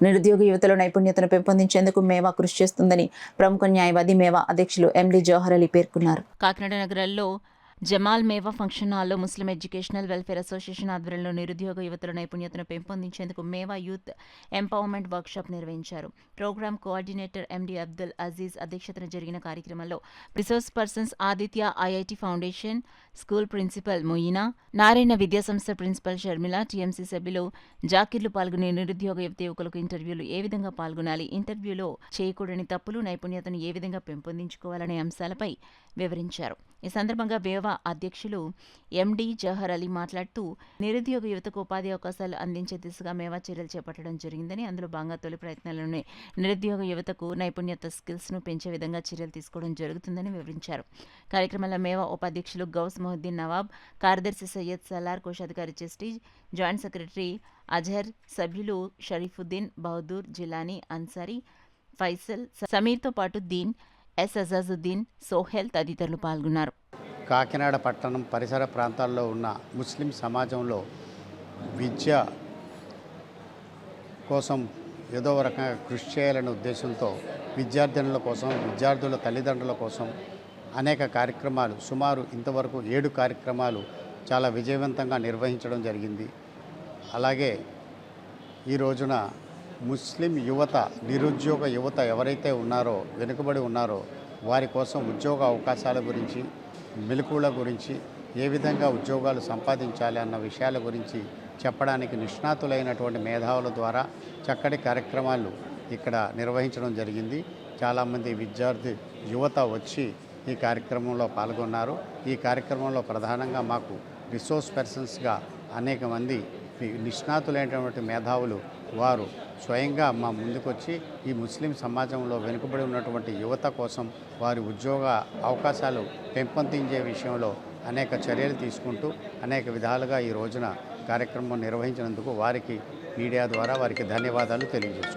నిరుద్యోగ యువతలో నైపుణ్యతను పెంపొందించేందుకు మేవా కృషి చేస్తుందని ప్రముఖ న్యాయవాది మేవా అధ్యక్షులు ఎండి జవహర్ అలీ పేర్కొన్నారు. కాకినాడ నగరంలో జమాల్ మేవా ఫంక్షన్ హాల్లో ముస్లిం ఎడ్యుకేషనల్ వెల్ఫేర్ అసోసియేషన్ ఆధ్వర్యంలో నిరుద్యోగ యువతల నైపుణ్యతను పెంపొందించేందుకు మేవా యూత్ ఎంపవర్మెంట్ వర్క్షాప్ నిర్వహించారు. Programme coordinator MD Abdul Aziz అధ్యక్షతన జరిగిన కార్యక్రమంలో resource persons Aditya, IIT foundation school principal Moina, Narayana విద్యాసంస్థ ప్రిన్సిపల్ షర్మిల, టీఎంసీ సభ్యులు జాకిర్లు పాల్గొని నిరుద్యోగ యువకులకు ఇంటర్వ్యూలు ఏ విధంగా పాల్గొనాలి, ఇంటర్వ్యూలో చేయకూడని తప్పులు, నైపుణ్యతను ఏ విధంగా పెంపొందించుకోవాలనే అంశాలపై వివరించారు. ఈ సందర్భంగా మేవా అధ్యక్షులు ఎండి జవహర్ అలీ మాట్లాడుతూ నిరుద్యోగ యువతకు ఉపాధి అవకాశాలు అందించే దిశగా మేవా చర్యలు చేపట్టడం జరిగిందని, అందులో భాగంగా తొలి ప్రయత్నాల్లోనే నిరుద్యోగ యువతకు నైపుణ్యత స్కిల్స్ను పెంచే విధంగా చర్యలు తీసుకోవడం జరుగుతుందని వివరించారు. కార్యక్రమంలో మేవా ఉపాధ్యక్షులు గౌస్ మొహద్దీన్ నవాబ్, కార్యదర్శి సయ్యద్ సలార్, కోశాధికారి జస్టిస్, జాయింట్ సెక్రటరీ అజహర్, సభ్యులు షరీఫుద్దీన్, బహదూర్, జిలానీ, అన్సారీ, ఫైసల్, సమీర్తో పాటు దీన్, ఎస్ అజాజుద్దీన్, సోహెల్ తదితరులు పాల్గొన్నారు. కాకినాడ పట్టణం పరిసర ప్రాంతాల్లో ఉన్న ముస్లిం సమాజంలో విద్య కోసం ఏదో రకంగా కృషి చేయాలనే ఉద్దేశంతో విద్యార్థినుల కోసం, విద్యార్థుల తల్లిదండ్రుల కోసం అనేక కార్యక్రమాలు, సుమారు ఇంతవరకు 7 కార్యక్రమాలు చాలా విజయవంతంగా నిర్వహించడం జరిగింది. అలాగే ఈ రోజున ముస్లిం యువత, నిరుద్యోగ యువత ఎవరైతే ఉన్నారో, వెనుకబడి ఉన్నారో వారి కోసం ఉద్యోగ అవకాశాల గురించి, మెలకువల గురించి, ఏ విధంగా ఉద్యోగాలు సంపాదించాలి అన్న విషయాల గురించి చెప్పడానికి నిష్ణాతులైనటువంటి మేధావుల ద్వారా చక్కటి కార్యక్రమాలు ఇక్కడ నిర్వహించడం జరిగింది. చాలామంది విద్యార్థి యువత వచ్చి ఈ కార్యక్రమంలో పాల్గొన్నారు. ఈ కార్యక్రమంలో ప్రధానంగా మాకు రిసోర్స్ పర్సన్స్గా అనేక మంది నిష్ణాతులైనటువంటి మేధావులు వారు స్వయంగా మా ముందుకొచ్చి ఈ ముస్లిం సమాజంలో వెనుకబడి ఉన్నటువంటి యువత కోసం వారి ఉద్యోగ అవకాశాలు పెంపొందించే విషయంలో అనేక చర్యలు తీసుకుంటూ అనేక విధాలుగా ఈ రోజున కార్యక్రమం నిర్వహించినందుకు వారికి మీడియా ద్వారా వారికి ధన్యవాదాలు తెలియజేస్తున్నాను.